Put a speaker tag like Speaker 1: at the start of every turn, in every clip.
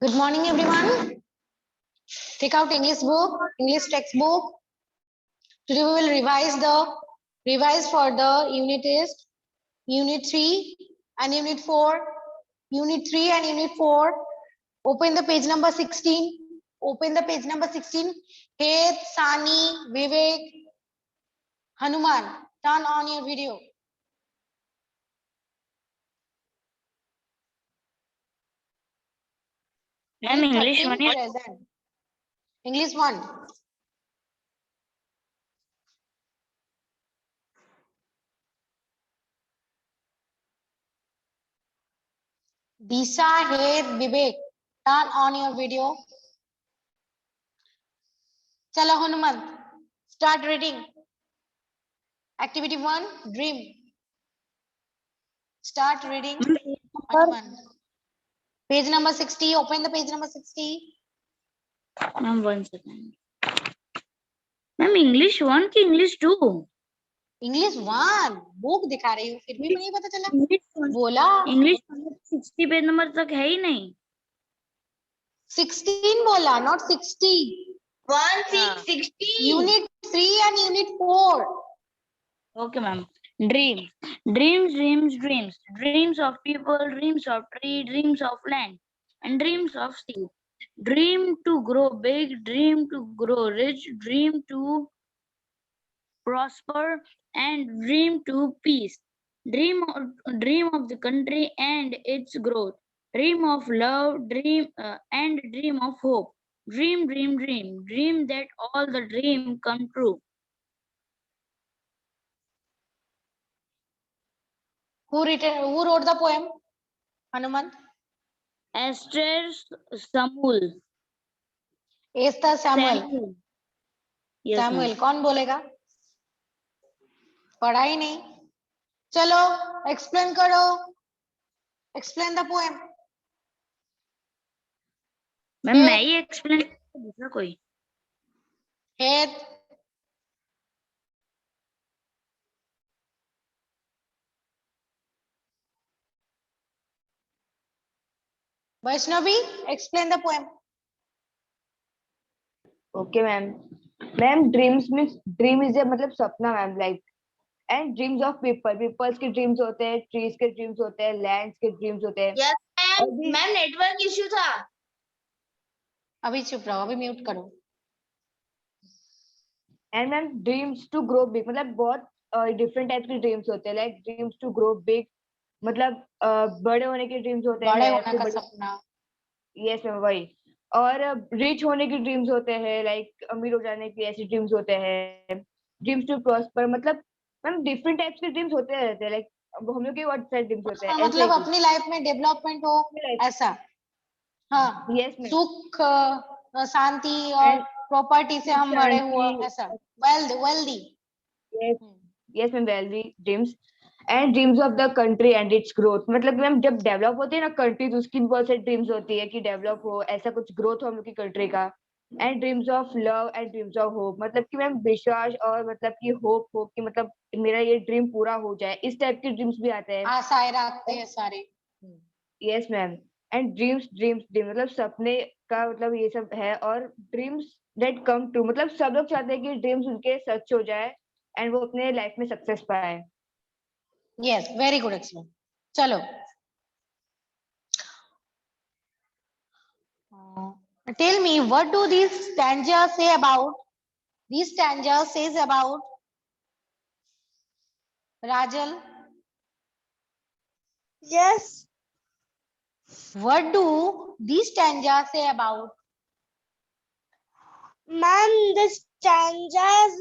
Speaker 1: Good morning, everyone. Take out English book, English textbook. Today we will revise for the unit test, unit 3 and unit 4. Unit 3 and unit 4. Open the page number 16. Open the page number 16. Hey, Sani, Vivek, Hanuman, turn on your video.
Speaker 2: Ma'am, English 1 is
Speaker 1: present. English 1. Disha, Hed, Vivek, turn on your video. Chala Hanuman, start reading. Activity 1, dream. Start reading. Hanuman. Page number 60. Open the page number 60.
Speaker 2: Ma'am, 1 second. Ma'am, English 1 की English 2?
Speaker 1: English 1. Book दिखा रही हूँ फिर भी नहीं पता चला. बोला.
Speaker 2: English 60 पेज नंबर तक है ही नहीं.
Speaker 1: 16 बोला, not 60.
Speaker 3: 16.
Speaker 1: Unit 3 and unit 4.
Speaker 2: Okay, ma'am. Dreams. Dreams, dreams, dreams. Dreams of people, dreams of tree, dreams of land, and dreams of sea. Dream to grow big, dream to grow rich, dream to prosper, and dream to peace. Dream of the country and its growth. Dream of love, and dream of hope. Dream, dream, dream. Dream that all the dream come true.
Speaker 1: Who wrote the poem? Hanuman.
Speaker 2: Esther Samuel.
Speaker 1: Esther Samuel.
Speaker 2: Yes,
Speaker 1: Samuel. कौन बोलेगा? पढ़ा ही नहीं. चलो, explain करो. Explain the poem.
Speaker 2: Ma'am मैं ही explain दूसरा कोई.
Speaker 1: Head. Vaishnavi, explain the poem.
Speaker 3: Okay, ma'am. Ma'am, dreams means dream is a मतलब सपना ma'am, like and dreams of people. People's के dreams होते हैं, trees के dreams होते हैं, lands के dreams होते हैं.
Speaker 4: Yes, ma'am. Ma'am network issue था.
Speaker 1: अभी चुप रहो, अभी म्यूट करो.
Speaker 3: And ma'am, dreams to grow big मतलब बहुत different types के dreams होते हैं, like dreams to grow big मतलब बड़े होने के dreams होते हैं.
Speaker 1: बड़े होने का सपना.
Speaker 3: Yes मैम, वही. और रिच होने की ड्रीम्स होते हैं, लाइक अमीर हो जाने की ऐसी ड्रीम्स होते हैं. ड्रीम्स टू प्रॉस्पर मतलब मैम डिफरेंट टाइप्स के ड्रीम्स होते रहते हैं, लाइक हम लोग के व्हाट साइड ड्रीम्स होते हैं.
Speaker 1: मतलब अपनी लाइफ में डेवलपमेंट हो ऐसा. हाँ.
Speaker 3: Yes ma'am.
Speaker 1: सुख, शांति और प्रॉपर्टी से हम बड़े हुए ऐसा. Wealthy.
Speaker 3: Yes ma'am, wealthy dreams. And dreams of the country and it's growth मतलब मैम जब डेवलप होती है ना कंट्री तो उसकी भी बहुत सारी ड्रीम्स होती है कि डेवलप हो, ऐसा कुछ ग्रोथ हो हम लोग की कंट्री का. And dreams of love and dreams of hope मतलब कि मैम विश्वास और मतलब कि होप हो कि मतलब मेरा ये ड्रीम पूरा हो जाए, इस टाइप के ड्रीम्स भी आते हैं.
Speaker 1: आशाएं रखते हैं सारे.
Speaker 3: Yes ma'am. And dreams dreams dream मतलब सपने का मतलब ये सब है. और ड्रीम्स दैट कम ट्रू मतलब सब लोग चाहते हैं कि ड्रीम्स उनके सच हो जाए एंड वो अपने लाइफ में सक्सेस पाए.
Speaker 1: Yes, very good explain. चलो. Tell me, what do these stanzas say about? These stanzas says about Rajal.
Speaker 4: Yes.
Speaker 1: What do these stanzas say about?
Speaker 4: Ma'am, the stanzas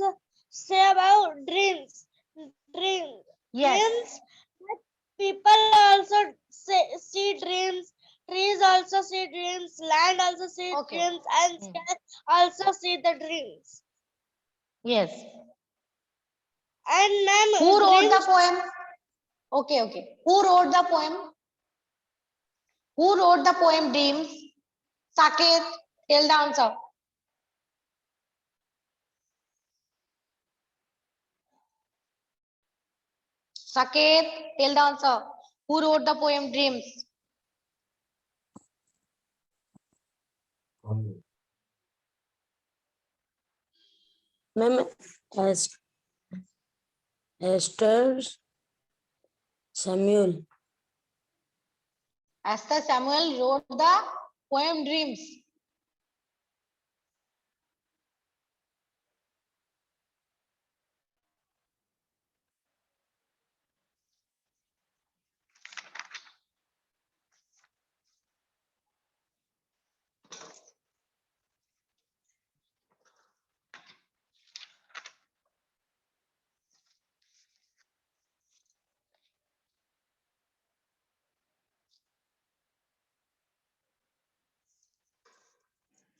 Speaker 4: say about dreams.
Speaker 1: Yes.
Speaker 4: Dreams. People also see dreams. Trees also see dreams. Land also see dreams. And sky also see the dreams.
Speaker 1: Yes.
Speaker 4: And ma'am,
Speaker 1: who wrote the poem? Okay. Who wrote the poem? Who wrote the poem Dreams? Saket, tell the answer. Saket, tell the answer. Who wrote the poem Dreams?
Speaker 5: Ma'am Esther Samuel
Speaker 1: Esther Samuel wrote the poem Dreams.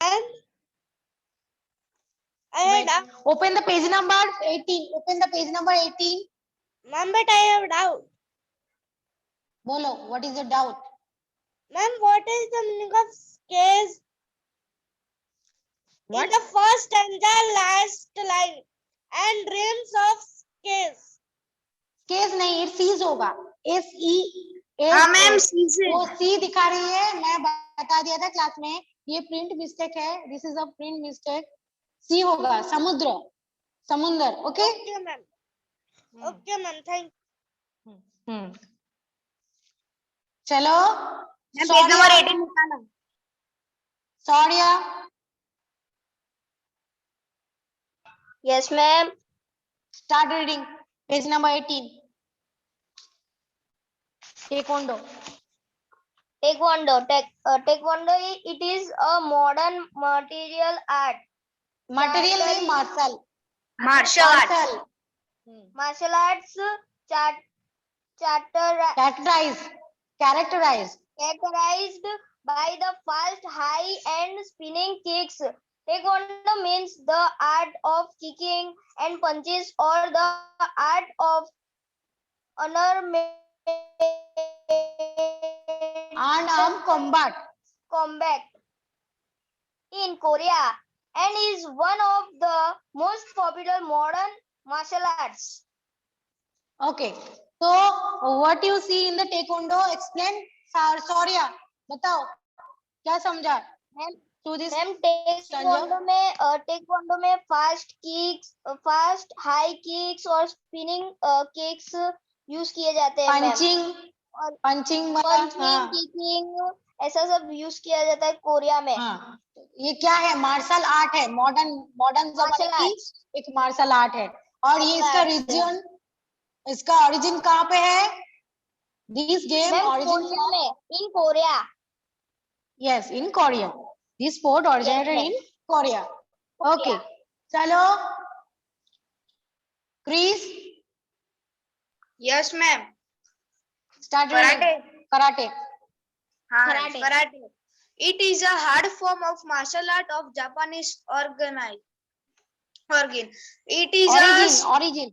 Speaker 4: And
Speaker 1: Wait. Open the page number 18. Open the page number 18.
Speaker 4: ma'am, but I have doubt.
Speaker 1: Bolo, what is your doubt?
Speaker 4: Ma'am, what is the meaning of case in
Speaker 1: What?
Speaker 4: the first stanza, last line? And dreams of case.
Speaker 1: Case नहीं, it sees होगा. SE.
Speaker 4: हाँ ma'am,
Speaker 1: वो सी दिखा रही है. मैं बता दिया था क्लास में. ये प्रिंट मिस्टेक है. This is a print mistake. सी होगा. समुद्र. समुंदर. Okay?
Speaker 4: Okay, ma'am. Okay, ma'am. Thank you.
Speaker 1: चलो.
Speaker 4: Page number 18 निकाला.
Speaker 1: Sauria.
Speaker 4: Yes, ma'am.
Speaker 1: Start reading. Page number 18. Taekwondo.
Speaker 4: Taekwondo. Taekwondo, it is a modern material art.
Speaker 1: Material नहीं, martial.
Speaker 4: Martial arts.
Speaker 1: Martial.
Speaker 4: Martial arts
Speaker 1: Characterized
Speaker 4: characterized by the fast, high, and spinning kicks. Taekwondo means the art of kicking and punches, or the art of unarmed
Speaker 1: unarmed combat.
Speaker 4: in Korea, and is one of the most popular modern martial arts.
Speaker 1: Okay, so what you see in the taekwondo, explain. Sauria, बताओ क्या समझा? To this
Speaker 4: ma'am taekwondo में fast kicks, fast high kicks और spinning kicks use किए जाते हैं.
Speaker 1: Punching
Speaker 4: kicking ऐसा सब यूज किया जाता है कोरिया में.
Speaker 1: हाँ, ये क्या है? मार्शल आर्ट है. मॉडर्न जमाने की एक मार्शल आर्ट है. और ये इसका ओरिजिन कहाँ पे है? This game origin
Speaker 4: in Korea.
Speaker 1: Yes, in Korea. This sport originated in Korea. Okay. चलो. Chris.
Speaker 4: Yes, ma'am.
Speaker 1: Start reading. Karate.
Speaker 4: Karate. It is a hard form of martial art of Japanese organ. It is
Speaker 1: origin.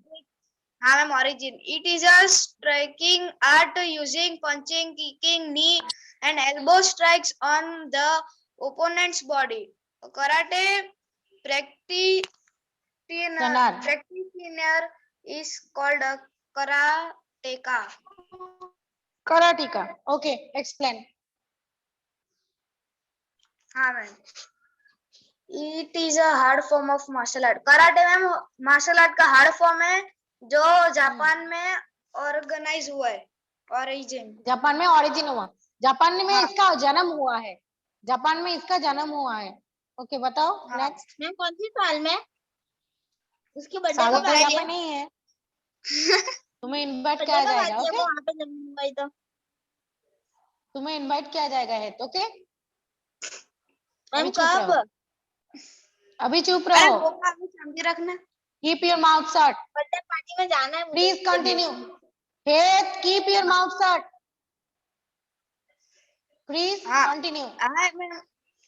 Speaker 4: Origin. It is a striking art using punching, kicking, knee, and elbow strikes on the opponent's body. Karate practitioner is called a karateka.
Speaker 1: Karateka. Okay, explain.
Speaker 4: It is a hard form of martial art. Karate में martial art का hard form है जो Japan में organise हुआ है.
Speaker 1: Japan में origin हुआ. Japan में इसका जन्म हुआ है. जापान में इसका जन्म हुआ है. ओके, बताओ नेक्स्ट.
Speaker 4: मैम कौन सी साल में? उसकी बर्थडे
Speaker 1: साल
Speaker 4: कब आई है?
Speaker 1: नहीं है. तुम्हें इनवाइट किया जाएगा. ओके,
Speaker 4: वहां पे जन्म तो
Speaker 1: तुम्हें इनवाइट किया जाएगा है. ओके
Speaker 4: मैम कब?
Speaker 1: अभी चुप रहो.
Speaker 4: शांति रखना.
Speaker 1: Keep your mouth shut.
Speaker 4: Birthday party में जाना है.
Speaker 1: Please continue. Faith, keep your mouth shut. Please continue.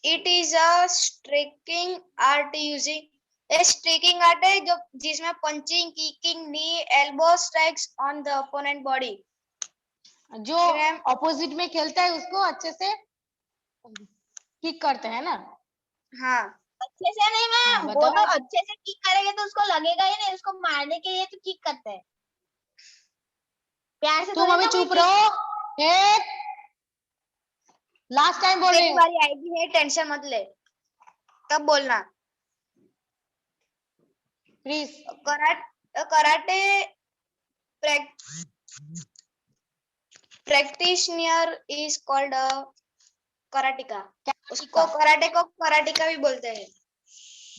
Speaker 4: It is a striking art using a striking art है जो जिसमें punching, kicking, knee, elbow strikes on the opponent body.
Speaker 1: जो opposite में खेलता है उसको अच्छे से किक करते हैं ना.
Speaker 4: हाँ, अच्छे से नहीं मैम. वो तो अच्छे से किक करेंगे तो उसको लगेगा ही नहीं. उसको मारने के लिए तो किक करते हैं. प्यार से.
Speaker 1: तुम अभी चुप रहो. लास्ट टाइम बोल रही हूँ.
Speaker 4: बारी आएगी है, टेंशन मत ले. तब बोलना.
Speaker 1: Chris,
Speaker 4: Karate practitioner is called a karateka. उसको कराटे को कराटिका भी बोलते हैं.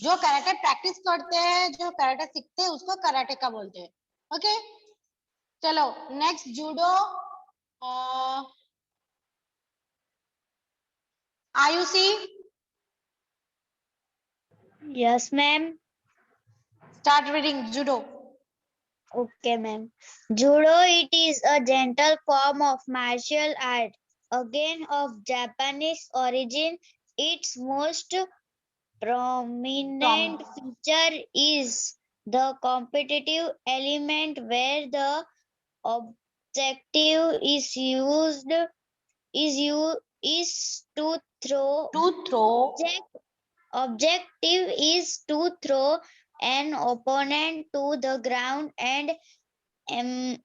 Speaker 1: जो कराटे प्रैक्टिस करते हैं, जो कराटे सीखते हैं, उसको कराटे का बोलते हैं. ओके, चलो next judo. Ayushi,
Speaker 6: Yes, ma'am.
Speaker 1: Start reading judo.
Speaker 6: Okay, ma'am. Judo, it is a gentle form of martial art, again of Japanese origin. Its most prominent feature is the competitive element where the objective is to throw
Speaker 1: To throw
Speaker 6: objective is to throw an opponent to the ground and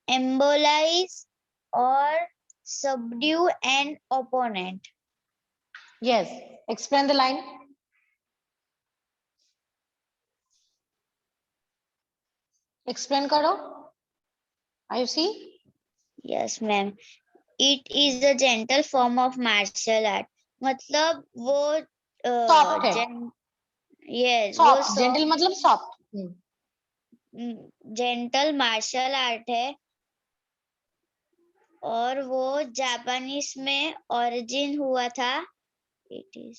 Speaker 6: embolize or subdue an opponent.
Speaker 1: yes, explain the line. Explain करो. Ayushi,
Speaker 6: Yes, ma'am. It is a gentle form of martial art. मतलब वो
Speaker 1: Soft है.
Speaker 6: yes,
Speaker 1: Soft, gentle मतलब soft.
Speaker 6: gentle martial art है और वो Japanese में origin हुआ था. It is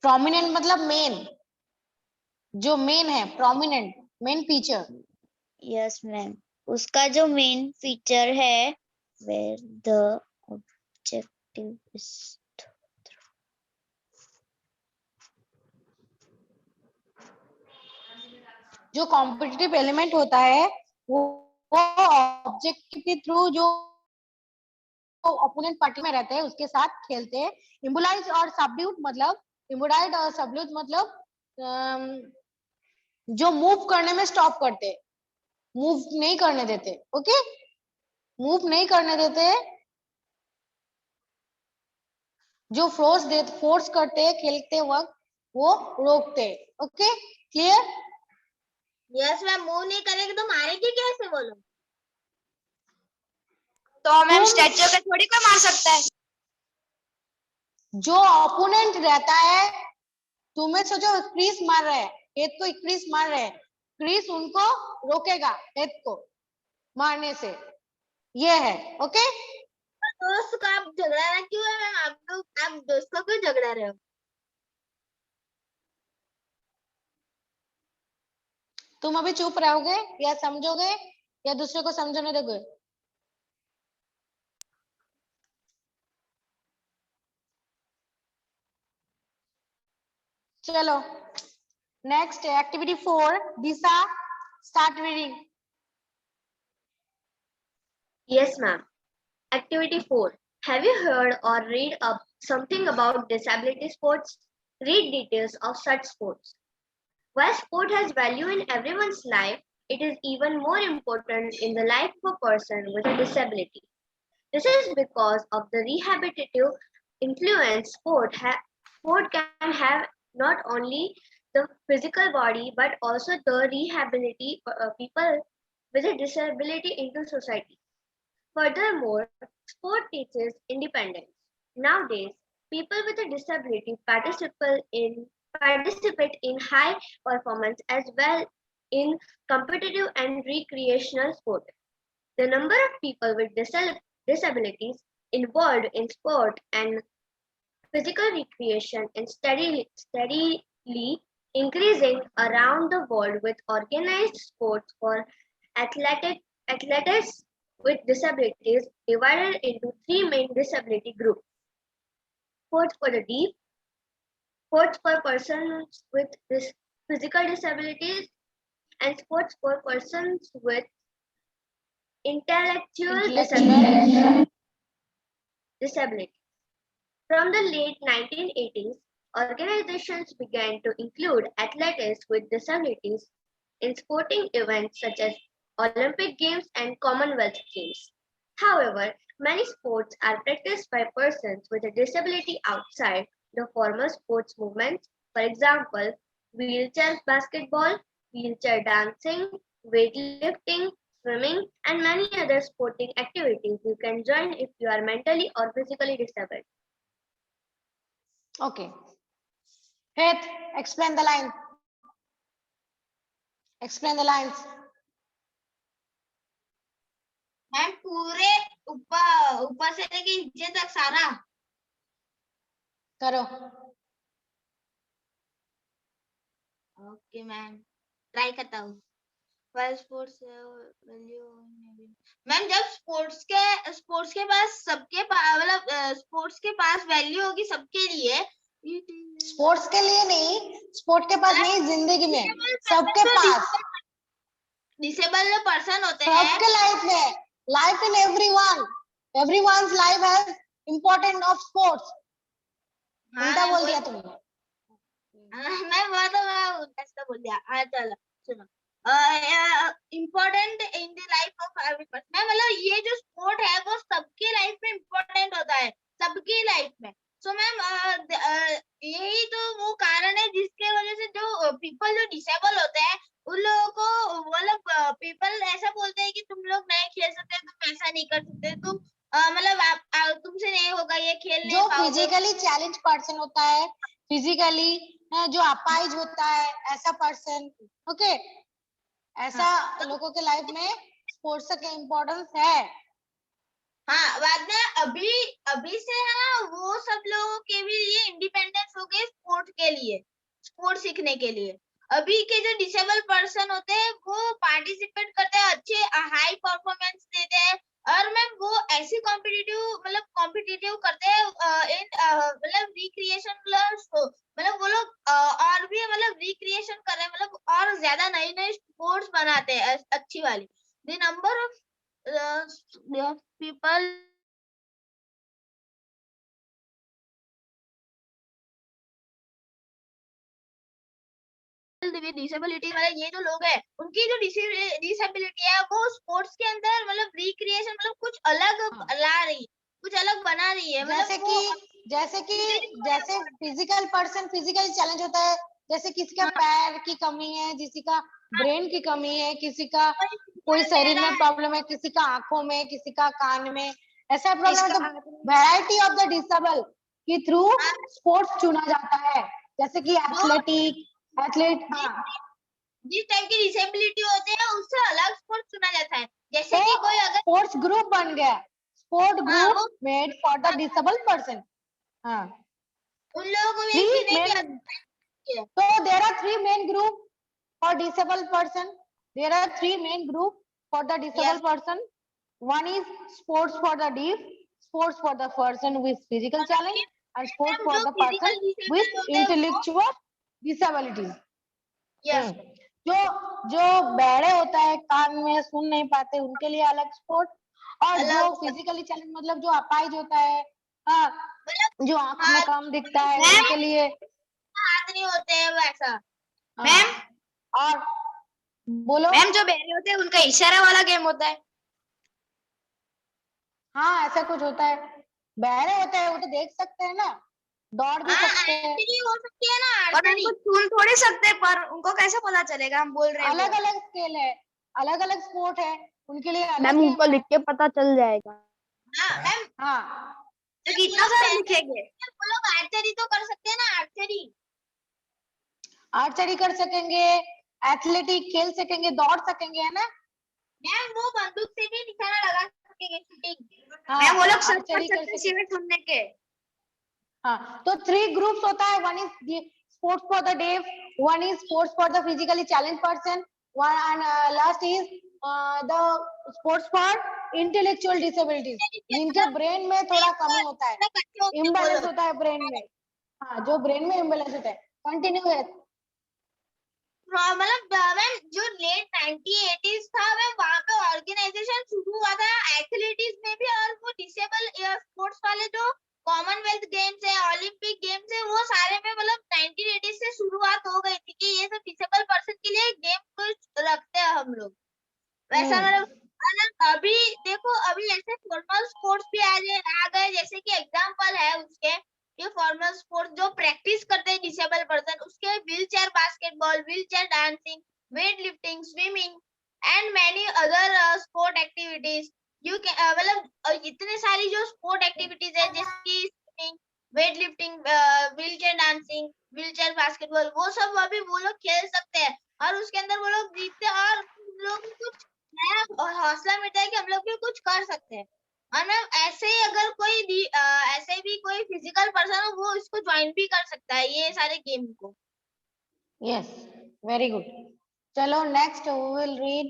Speaker 1: Prominent मतलब मेन, जो मेन है, prominent, main feature.
Speaker 6: yes, ma'am. उसका जो मेन फीचर है where the objective is
Speaker 1: जो कॉम्पिटिटिव एलिमेंट होता है वो ऑब्जेक्टिव के थ्रू जो ओपोनेंट पार्टी में रहते हैं उसके साथ खेलते हैं. इम्बोलाइज और सबड्यूट मतलब, इम्बोलाइज और सबड्यूट मतलब जो मूव करने में स्टॉप करते, मूव नहीं करने देते. ओके, मूव नहीं करने देते, जो फोर्स करते हैं खेलते वक्त वो रोकते. Okay, clear.
Speaker 4: Yes ma'am. Move नहीं करेंगे तो मारेंगे कैसे बोलो? तो मैम स्टैचू पे थोड़ी कोई मार सकता है.
Speaker 1: जो ओपोनेंट रहता है, तुम्हें सोचो क्रिस मार रहे हैं, हेत को क्रिस मार रहे हैं, क्रिस उनको रोकेगा हेत को मारने से. ये है. ओके,
Speaker 4: दोस्त का आप झगड़ा रहा क्यों है मैम? आप दोस्त को क्यों झगड़ा रहे हो?
Speaker 1: तुम अभी चुप रहोगे या समझोगे या दूसरे को समझने दोगे? चलो next activity 4. Disha, start reading.
Speaker 7: Yes, ma'am. Activity 4. Have you heard or read up something about disability sports? Read details of such sports. While sport has value in everyone's life, it is even more important in the life of a person with a disability. This is because of the rehabilitative influence sport can have not only the physical body but also the rehabilitate people with a disability into society. Furthermore, sport teaches independence. Nowadays, people with a disability participate in high performance as well in competitive and recreational sport. The number of people with disabilities involved in sport and physical recreation is steadily increasing around the world, with organized sports for athletes with disabilities divided into three main disability groups: sports for the deaf, sports for persons with physical disabilities, and sports for persons with intellectual disability. From the late 1980s, organizations began to include athletes with disabilities in sporting events such as Olympic Games and Commonwealth Games. However, many sports are practiced by persons with a disability outside the formal sports movement. For example, wheelchair basketball, wheelchair dancing, weightlifting, swimming, and many other sporting activities you can join if you are mentally or physically disabled.
Speaker 1: Okay. Faith, explain the line. Explain the lines.
Speaker 6: Ma'am पूरे ऊपर ऊपर से लेके नीचे तक सारा।
Speaker 1: करो।
Speaker 6: Okay ma'am, try करता हूँ। स्पोर्ट्स वैल्यू मैम, जब स्पोर्ट्स के पास सबके मतलब स्पोर्ट्स के पास वैल्यू होगी सबके लिए।
Speaker 1: स्पोर्ट्स के लिए नहीं, स्पोर्ट के पास नहीं, जिंदगी में सबके पास,
Speaker 6: डिसेबल पर्सन होते हैं
Speaker 1: सबके लाइफ में, life in everyone's life has important of sports. उल्टा बोल दिया तुमने।
Speaker 6: मैं वो तो मैं ऐसा बोल दिया। हाँ चलो सुनो, important in the life of every person. मतलब ये जो स्पोर्ट है वो सबके लाइफ में इम्पोर्टेंट होता है, सबकी लाइफ में। सो मैम यही तो वो कारण है जिसके वजह से जो पीपल जो डिसेबल होते हैं उन लोगों को मतलब पीपल ऐसा बोलते हैं कि तुम लोग नहीं खेल सकते, तुम ऐसा नहीं कर सकते, तुम मतलब तुमसे नहीं होगा ये खेल नहीं
Speaker 1: जो
Speaker 6: पाओगे।
Speaker 1: फिजिकली चैलेंज पर्सन होता है, फिजिकली जो अपाहिज होता है, ऐसा पर्सन, ओके, ऐसा लोगों के लाइफ में स्पोर्ट्स का इम्पोर्टेंस है।
Speaker 6: हाँ, बाद में अभी से है ना, वो सब लोगों के भी लिए इंडिपेंडेंस हो गए स्पोर्ट के लिए, स्पोर्ट सीखने के लिए। अभी के जो डिसेबल पर्सन होते हैं वो पार्टिसिपेट करते हैं, अच्छे हाई परफॉर्मेंस देते हैं, और मैम वो ऐसी कॉम्पिटिटिव करते हैं इन मतलब रिक्रिएशन, मतलब वो लोग और भी मतलब रिक्रिएशन कर रहे हैं, मतलब और ज्यादा नई नई स्पोर्ट्स बनाते हैं अच्छी वाली। The number of people disability, मतलब ये जो लोग हैं उनकी जो डिसेबिलिटी है वो स्पोर्ट्स के अंदर मतलब रिक्रिएशन मतलब कुछ अलग ला रही है, कुछ अलग बना रही है।
Speaker 1: जैसे फिजिकल पर्सन फिजिकल चैलेंज होता है, जैसे किसी का पैर की कमी है, किसी का ब्रेन की कमी है, किसी का कोई शरीर में प्रॉब्लम है, किसी का आंखों में, किसी का कान में, ऐसा प्रॉब्लम है तो वैरायटी ऑफ द डिसेबल के थ्रू स्पोर्ट्स चुना जाता है, जैसे कि एथलीट।
Speaker 6: जिस टाइप की डिसेबिलिटी होती है उससे अलग स्पोर्ट्स चुना जाता है। जैसे कि कोई अगर
Speaker 1: स्पोर्ट्स ग्रुप बन गया, sport group made for the disable person. हाँ,
Speaker 6: उन लोगों को भी चुने
Speaker 1: so there are three main group for disabled person. There are three main group for the disabled person. One is sports for the deaf, sports for the person with physical challenge, and sports for the person with intellectual disabilities.
Speaker 6: Yes,
Speaker 1: जो बहरे होता है, कान में सुन नहीं पाते, उनके लिए अलग स्पोर्ट, और जो फिजिकली चैलेंज मतलब जो अपाहिज होता है, जो आंख में कम दिखता है, उनके लिए
Speaker 6: हाथ नहीं होते हैं वैसा।
Speaker 1: मैम और बोलो
Speaker 3: मैम, जो बहरे होते हैं उनका इशारा वाला गेम होता है।
Speaker 1: हाँ, ऐसा कुछ होता है। बहरे होते हैं वो तो देख सकते हैं ना, दौड़ भी सकते हैं,
Speaker 6: हो सकती है ना,
Speaker 3: और उनको सुन थोड़ी सकते, पर उनको कैसे पता चलेगा हम बोल रहे हैं।
Speaker 1: अलग अलग स्केल है, अलग अलग स्पोर्ट है, उनके लिए अलग
Speaker 3: मैम,
Speaker 1: game
Speaker 3: उनको
Speaker 1: है।
Speaker 3: लिख के पता चल जाएगा।
Speaker 6: मैम
Speaker 1: हाँ,
Speaker 3: तो कितना सारा लिखेंगे?
Speaker 6: वो लोग आर्चरी तो कर सकते हैं ना,
Speaker 1: आर्चरी कर सकेंगे, एथलेटिक खेल सकेंगे, दौड़ सकेंगे, है ना।
Speaker 6: मैम वो बंदूक से भी निशाना लगा सकेंगे, शूटिंग।
Speaker 3: मैम, वो लोग सब
Speaker 1: आर्चरी
Speaker 3: कर
Speaker 1: कर
Speaker 3: सकते हैं
Speaker 1: सकेंगे।
Speaker 3: सिवाय सुनने के।
Speaker 1: हाँ, तो 3 ग्रुप्स होता है, one is sports for the deaf, one is sports for the physically challenge person, one and last is the sports for intellectual disabilities, जिनके ब्रेन में थोड़ा कमी होता है, इम्बैलेंस होता है ब्रेन में। हाँ, जो ब्रेन में इम्बैलेंस होता है। कंटिन्यू है।
Speaker 6: मतलब मैम जो लेट 1980s था मैम, वहाँ पे ऑर्गेनाइजेशन शुरू हुआ था एथलेटिक्स में भी, और वो डिसेबल स्पोर्ट्स वाले जो कॉमनवेल्थ गेम्स है, ओलंपिक गेम्स है, वो सारे में मतलब 1980 से शुरुआत हो गई थी कि ये सब डिसेबल पर्सन के लिए गेम कुछ रखते हैं हम लोग वैसा। मतलब अभी देखो, अभी ऐसे फॉर्मल स्पोर्ट्स भी आ गए, जैसे कि एग्जांपल है उसके ये फॉर्मल स्पोर्ट्स जो प्रैक्टिस करते हैं डिसेबल पर्सन, उसके wheel chair basketball, wheel chair dancing, weight lifting, swimming and many other sport activities. You can मतलब इतने सारी जो स्पोर्ट एक्टिविटीज है जैसे कि swimming, weight lifting, wheel chair dancing, wheel chair basketball, वो सब अभी वो लोग खेल सकते हैं और उसके अंदर वो लोग जीतते हैं और हम लोग को कुछ नया और हौसला मिलता है कि हम लोग भी कुछ कर सकते हैं। और मैम ऐसे ही अगर कोई भी ऐसे भी कोई फिजिकल पर्सन हो वो इसको ज्वाइन भी कर सकता है ये सारे गेम को।
Speaker 1: Yes, very good. चलो next we will read.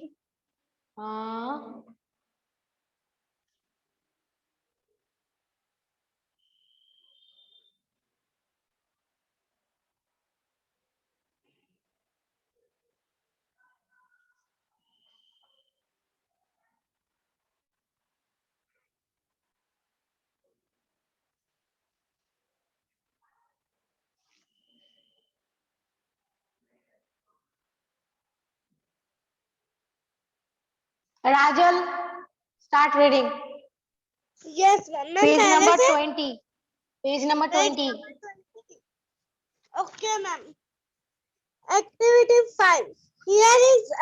Speaker 1: Rajal, start reading.
Speaker 4: Yes, ma'am.
Speaker 1: Page
Speaker 4: पहले
Speaker 1: number
Speaker 4: से
Speaker 1: 20. Page number 20.
Speaker 4: Okay, ma'am. Activity 5. Here is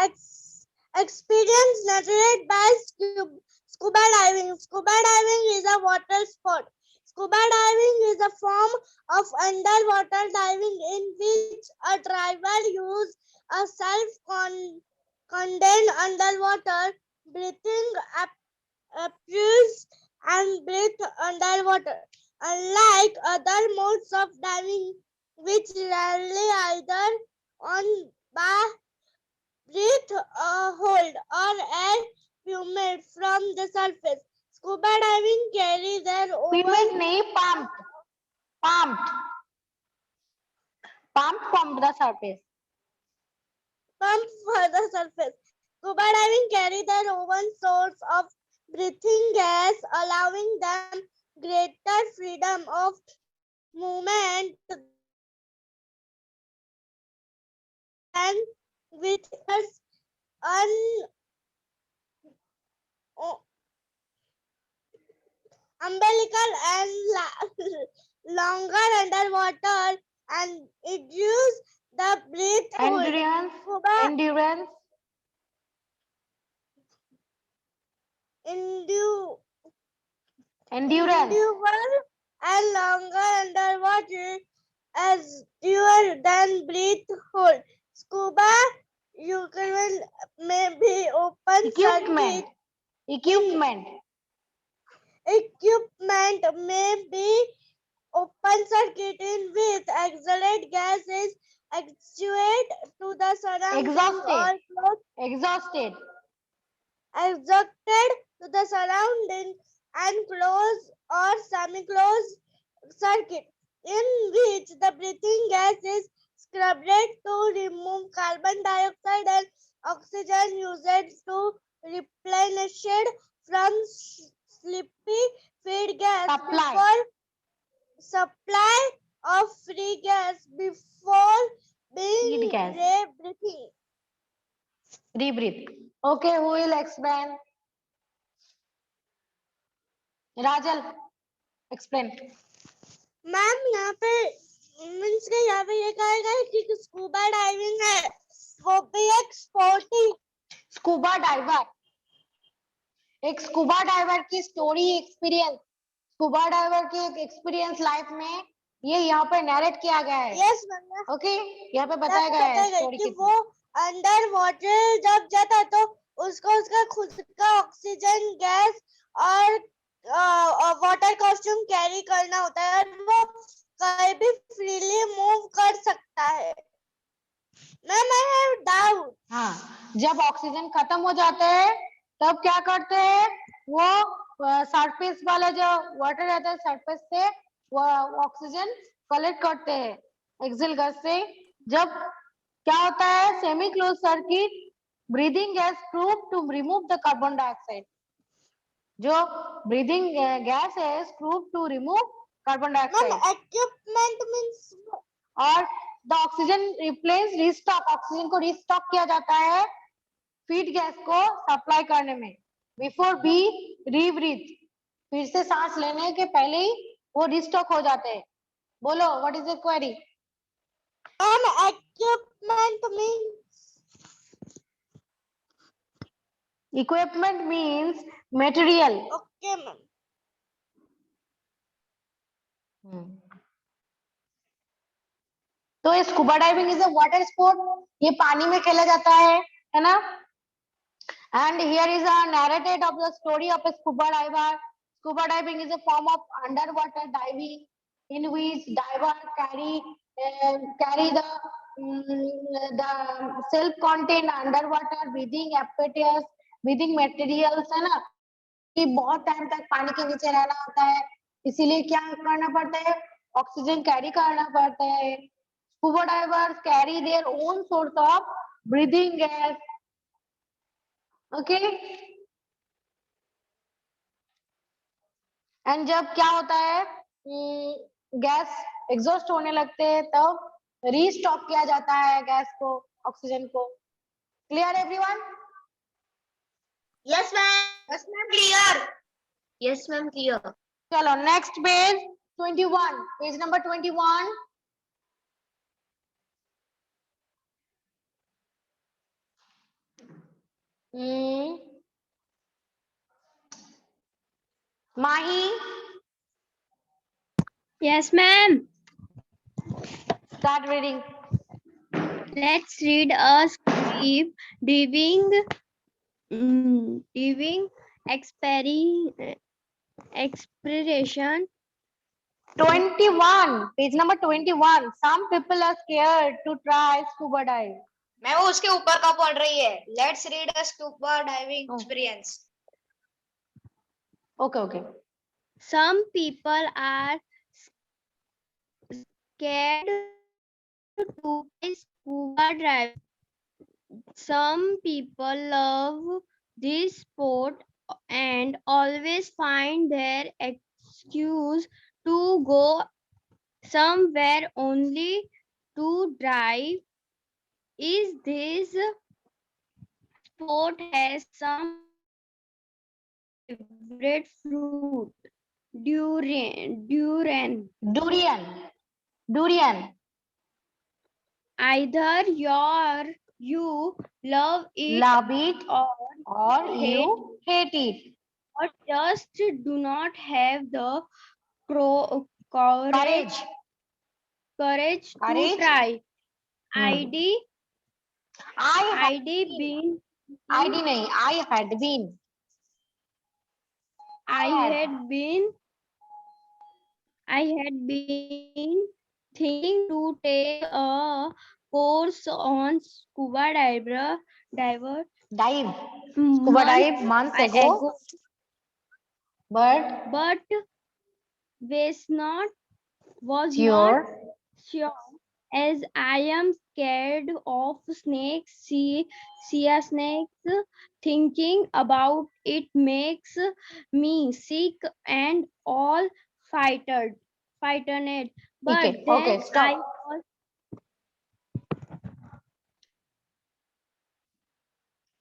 Speaker 4: experience narrated by scuba diving. Scuba diving is a water sport. Scuba diving is a form of underwater diving in which a diver uses a self-contained underwater breathing apparatus and breathe underwater. Unlike other modes of diving, which rarely either on breath, hold, or air humid from the surface. Scuba diving carry their
Speaker 1: Humid नहीं, pumped. Pumped. Pumped from the surface.
Speaker 4: pump for the surface. Scuba diving carry their own source of breathing gas, allowing them greater freedom of movement than with umbilical and longer underwater, and reduce the breath hold.
Speaker 1: Endurance.
Speaker 4: Scuba
Speaker 1: Endurance. Endurance.
Speaker 4: endure and longer underwater as fewer than breath hold. Scuba equipment may be open
Speaker 1: Equipment.
Speaker 4: circuit.
Speaker 1: Equipment.
Speaker 4: Equipment may be open circuit in which exhaled gas is exuded to the surrounding
Speaker 1: Exhausted.
Speaker 4: or close
Speaker 1: Exhausted.
Speaker 4: extracted to the surrounding and closed or semi-closed circuit in which the breathing gas is scrubbed to remove carbon dioxide and oxygen used to replenish it from sleepy feed gas
Speaker 1: Supply.
Speaker 4: before supply of free gas before being
Speaker 1: Feed gas.
Speaker 4: breathing.
Speaker 1: Rebreathe. Okay, who will explain? Rajal, explain.
Speaker 4: Ma'am यहाँ पे means के यहाँ पे ये कहा गया है कि स्कूबा डाइविंग है वो भी एक स्पोर्ट ही
Speaker 1: स्कूबा डाइवर. एक स्कूबा डाइवर की स्टोरी एक्सपीरियंस, स्कूबा डाइवर की एक एक्सपीरियंस लाइफ में ये यहाँ पे नैरेट किया गया है.
Speaker 4: यस मैम
Speaker 1: ओके, यहाँ पे बताया गया है स्टोरी
Speaker 4: कि
Speaker 1: की.
Speaker 4: वो अंडर वाटर जब जाता है तो उसको उसका खुद का ऑक्सीजन गैस और वाटर कॉस्ट्यूम कैरी करना होता है और वो कहीं भी फ्रीली मूव कर सकता है. Ma'am I have doubt.
Speaker 1: हाँ, जब ऑक्सीजन खत्म हो जाते हैं तब क्या करते हैं वो सरफेस वाला जो वाटर रहता है सरफेस से वो ऑक्सीजन कलेक्ट करते हैं एक्सेल गैस से. जब क्या होता है semi close circuit breathing gas prove to remove the carbon dioxide. जो ब्रीदिंग गैस है prove to remove carbon
Speaker 4: ma'am
Speaker 1: dioxide
Speaker 4: equipment means
Speaker 1: और the oxygen replace restock, oxygen को रिस्टॉक किया जाता है फीड गैस को सप्लाई करने में बिफोर बी रीब्रीथ. फिर से सांस लेने के पहले ही वो रिस्टॉक हो जाते हैं. बोलो, what is the query?
Speaker 4: Equipment means.
Speaker 1: Equipment means material.
Speaker 4: Okay, ma'am.
Speaker 1: तो scuba diving is a water sport, ये पानी में खेला जाता है ना? And here is a narrative of the story of a scuba diver. Scuba diving is a form of underwater diving in which diver carry the self-contained underwater breathing apparatus, breathing materials, है ना? कि बहुत time तक पानी के नीचे रहना होता है, इसीलिए क्या करना पड़ता है? ऑक्सीजन कैरी करना पड़ता है. Scuba divers carry their own source of breathing gas. Okay. And जब क्या होता है, गैस एग्जॉस्ट होने लगते हैं, तब रीस्टॉक किया जाता है गैस को, ऑक्सीजन को. Clear everyone?
Speaker 6: Yes, ma'am. Yes, ma'am. Clear.
Speaker 7: Yes, ma'am, clear.
Speaker 1: चलो next page 21, page number 21. Mahi,
Speaker 8: Yes, ma'am.
Speaker 1: Start reading.
Speaker 8: Let's read a script diving expression.
Speaker 1: 21, page number 21. Some people are scared to try scuba dive.
Speaker 4: मैं वो उसके ऊपर का पढ़ रही है. Let's read a scuba diving experience.
Speaker 1: Okay.
Speaker 8: Some people are scared to try scuba diving. Some people love this sport and always find their excuse to go somewhere only to dive. Is this sport has some favorite fruit? Durian.
Speaker 1: Durian.
Speaker 8: Either you love it
Speaker 1: Love it
Speaker 8: or
Speaker 1: or you hate it.
Speaker 8: or just do not have the
Speaker 1: Courage.
Speaker 8: courage to
Speaker 1: Courage.
Speaker 8: try.
Speaker 1: Hmm.
Speaker 8: ID been
Speaker 1: ID नहीं, I had been.
Speaker 8: I had been thinking to take a course on scuba dive
Speaker 1: Scuba dive months ago. But
Speaker 8: was not
Speaker 1: sure.
Speaker 8: sure as I am scared of snakes. See a snake. Thinking about it makes me sick and all frightened. But
Speaker 1: Okay,
Speaker 8: then
Speaker 1: stop.
Speaker 8: I was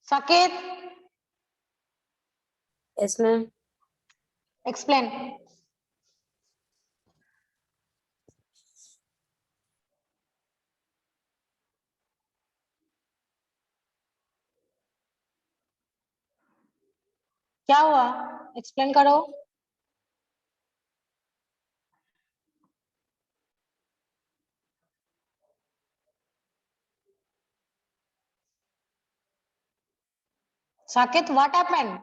Speaker 1: Saket,
Speaker 5: Yes, ma'am.
Speaker 1: explain. क्या हुआ? Explain करो. Saket, what happened?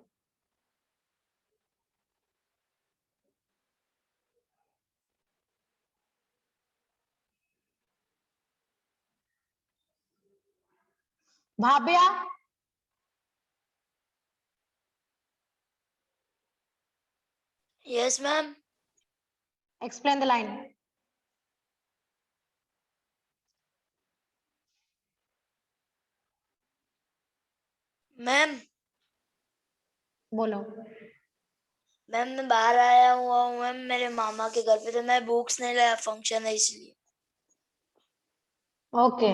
Speaker 1: Bhabya,
Speaker 5: Yes, ma'am.
Speaker 1: explain the line.
Speaker 5: Ma'am
Speaker 1: बोलो.
Speaker 5: Ma'am मैं बाहर आया हुआ हूँ ma'am, मेरे मामा के घर पे, तो मैं बुक्स नहीं लाया, फंक्शन है इसलिए.
Speaker 1: Okay.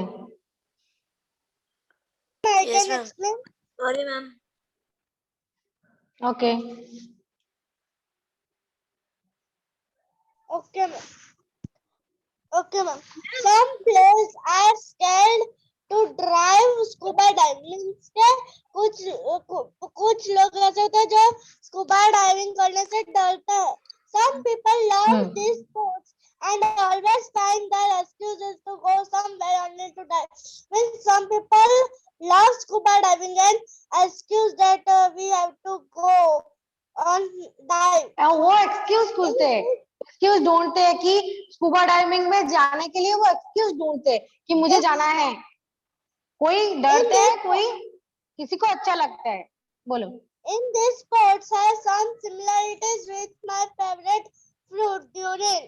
Speaker 4: I
Speaker 5: Yes,
Speaker 4: can
Speaker 5: ma'am.
Speaker 4: explain.
Speaker 5: Sorry ma'am.
Speaker 1: Okay.
Speaker 4: Okay, ma'am.
Speaker 9: Okay, ma'am. Some players are scared to drive scuba diving. के कुछ लोग ऐसे होते हैं जो scuba diving करने से डरते हैं. Some people love these sports and always find their excuses to go somewhere only to dive. When some people love scuba diving and excuse that we have to go on dive.
Speaker 1: वो excuse ढूंढते हैं, excuse ढूंढते हैं कि scuba diving में जाने के लिए वो एक्सक्यूज ढूंढते हैं कि मुझे जाना है. कोई डरते हैं, कोई किसी को अच्छा लगता है. बोलो.
Speaker 9: In this sports have some similarities with my favorite fruit, durian.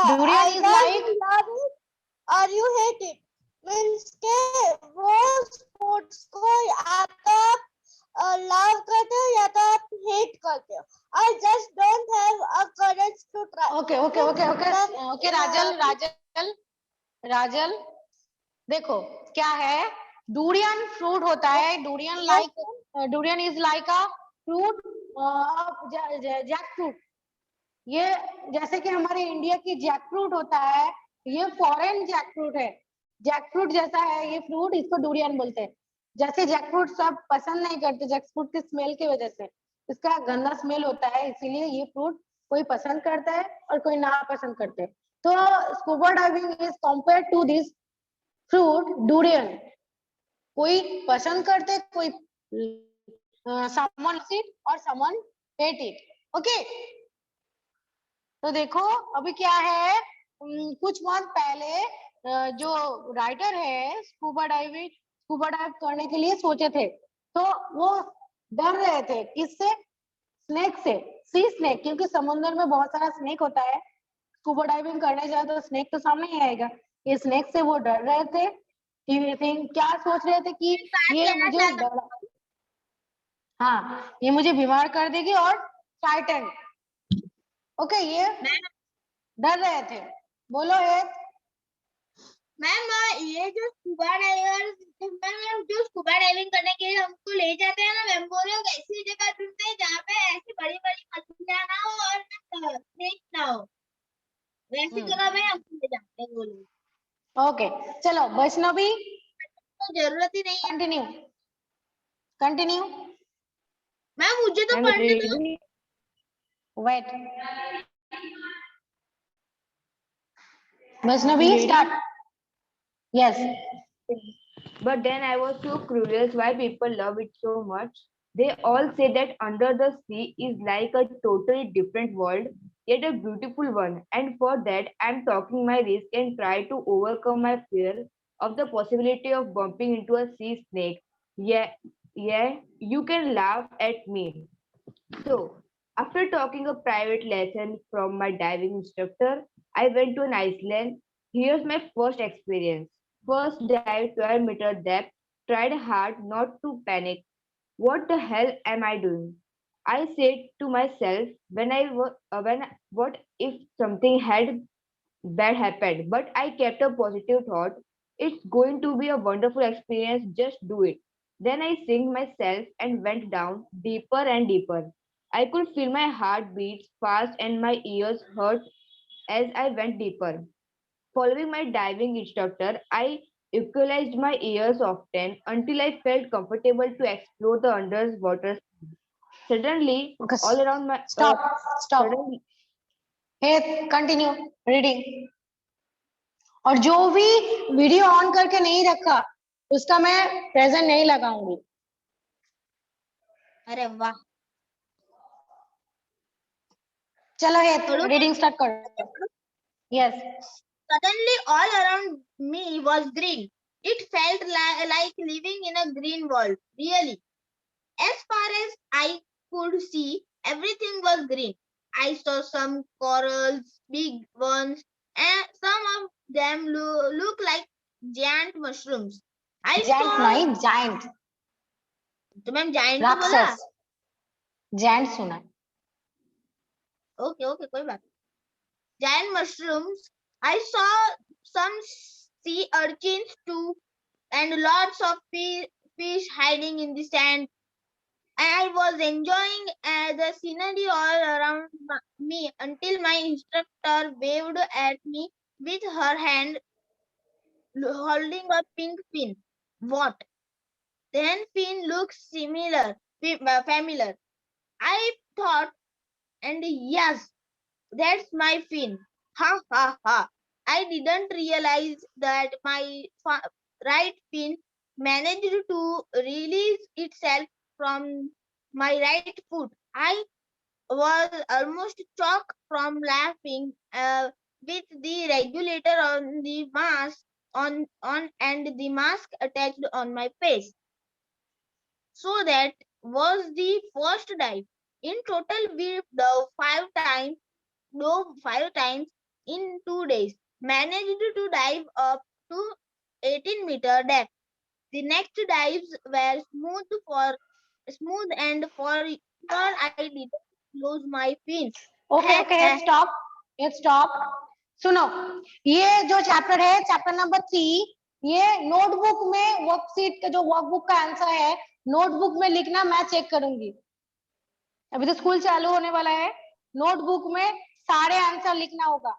Speaker 1: Durian is like
Speaker 9: you love it or you hate it. Means के वो sports को या तो आप love करते हो या तो आप hate करते हो. I just don't have a courage to try.
Speaker 1: Okay Rajal देखो क्या है. डूरियन फ्रूट होता है. Durian is like a fruit, jackfruit. ये जैसे कि हमारे इंडिया की जैक फ्रूट होता है, ये फॉरेन जैक फ्रूट है. जैक फ्रूट जैसा है ये फ्रूट, इसको डूरियन बोलते हैं. जैसे जैक फ्रूट सब पसंद नहीं करते जैक फ्रूट की स्मेल की वजह से, इसका गंदा स्मेल होता है, इसीलिए ये फ्रूट कोई पसंद करता है और कोई ना पसंद करते हैं. तो scuba diving is compared to this fruit durian. कोई पसंद करते, कोई someone loves it और someone hate it. ओके तो देखो अभी क्या है. कुछ मंथ पहले जो राइटर है स्कूबा डाइव करने के लिए सोचे थे, तो वो डर रहे थे किससे? स्नेक से, सी स्नेक. क्योंकि समुद्र में बहुत सारा स्नेक होता है. स्कूबा डाइविंग करने जाए तो स्नेक तो सामने ही आएगा. ये स्नेक से वो डर रहे थे. क्या सोच रहे थे कि ये मुझे ये मुझे बीमार कर देगी और फ्राइटन. ओके ये डर रहे थे. बोलो एक.
Speaker 6: मैम ये जो स्कूबा डाइविंग करने के लिए हमको ले जाते हैं ना मैम, वो लोग ऐसी जगह ढूंढते हैं जहाँ पे ऐसी बड़ी बड़ी मछलियाँ ना हो और स्नेक ना हो, वैसी जगह में हमको ले जाते हैं वो लोग.
Speaker 1: ओके चलो वैष्णवी
Speaker 6: तो जरूरत ही नहीं है.
Speaker 1: कंटिन्यू.
Speaker 6: मैम मुझे तो पढ़ने दो.
Speaker 1: Wait. Vaishnavi start. Yes.
Speaker 3: But then I was so curious why people love it so much. They all say that under the sea is like a totally different world, yet a beautiful one. And for that, I'm taking my risk and try to overcome my fear of the possibility of bumping into a sea snake. Yeah, you can laugh at me. So, after taking a private lesson from my diving instructor, I went to an Iceland. Here's my first experience. First dive 12-meter depth, tried hard not to panic. What the hell am I doing? I said to myself what if something had bad happened, but I kept a positive thought. It's going to be a wonderful experience, just do it. Then I synced myself and went down deeper and deeper. I could feel my heart beat fast and my ears hurt as I went deeper. Following my diving instructor, I equalized my ears often until I felt comfortable to explore the underwater. Suddenly,
Speaker 1: Okay.
Speaker 3: all around my
Speaker 1: Stop.
Speaker 3: suddenly,
Speaker 1: Hey, continue reading. और जो भी video on करके नहीं रखा उसका मैं present नहीं लगाऊंगी.
Speaker 6: अरे वाह.
Speaker 1: चलो हे रीडिंग स्टार्ट करो. Yes.
Speaker 6: Suddenly, all around me was green. It felt like living in a green world, really. As far as I could see, everything was green. I saw some corals, big ones, and some of them look like giant mushrooms.
Speaker 1: Giant नहीं, giant.
Speaker 6: तो ma'am giant तो बोला.
Speaker 1: राक्षस. Giant सुना.
Speaker 6: Okay, कोई बात. Giant mushrooms. I saw some sea urchins too, and lots of fish hiding in the sand. I was enjoying the scenery all around me until my instructor waved at me with her hand holding a pink fin. What? Then fin looks familiar. I thought, and yes, that's my fin. Ha ha ha. I didn't realize that my right fin managed to release itself from my right foot. I was almost choked from laughing with the regulator on the mask on and the mask attached on my face. So that was the first dive. In total, we dove 5 times in 2 days. Managed to dive up to 18-meter depth. The next dives were smooth and for sure I didn't lose my fin.
Speaker 1: Okay okay stop सुनो, ये जो chapter है chapter number 3, ये notebook में worksheet का जो workbook का answer है नोटबुक में लिखना, मैं चेक करूंगी। अभी तो स्कूल चालू होने वाला है, नोटबुक में सारे आंसर लिखना होगा।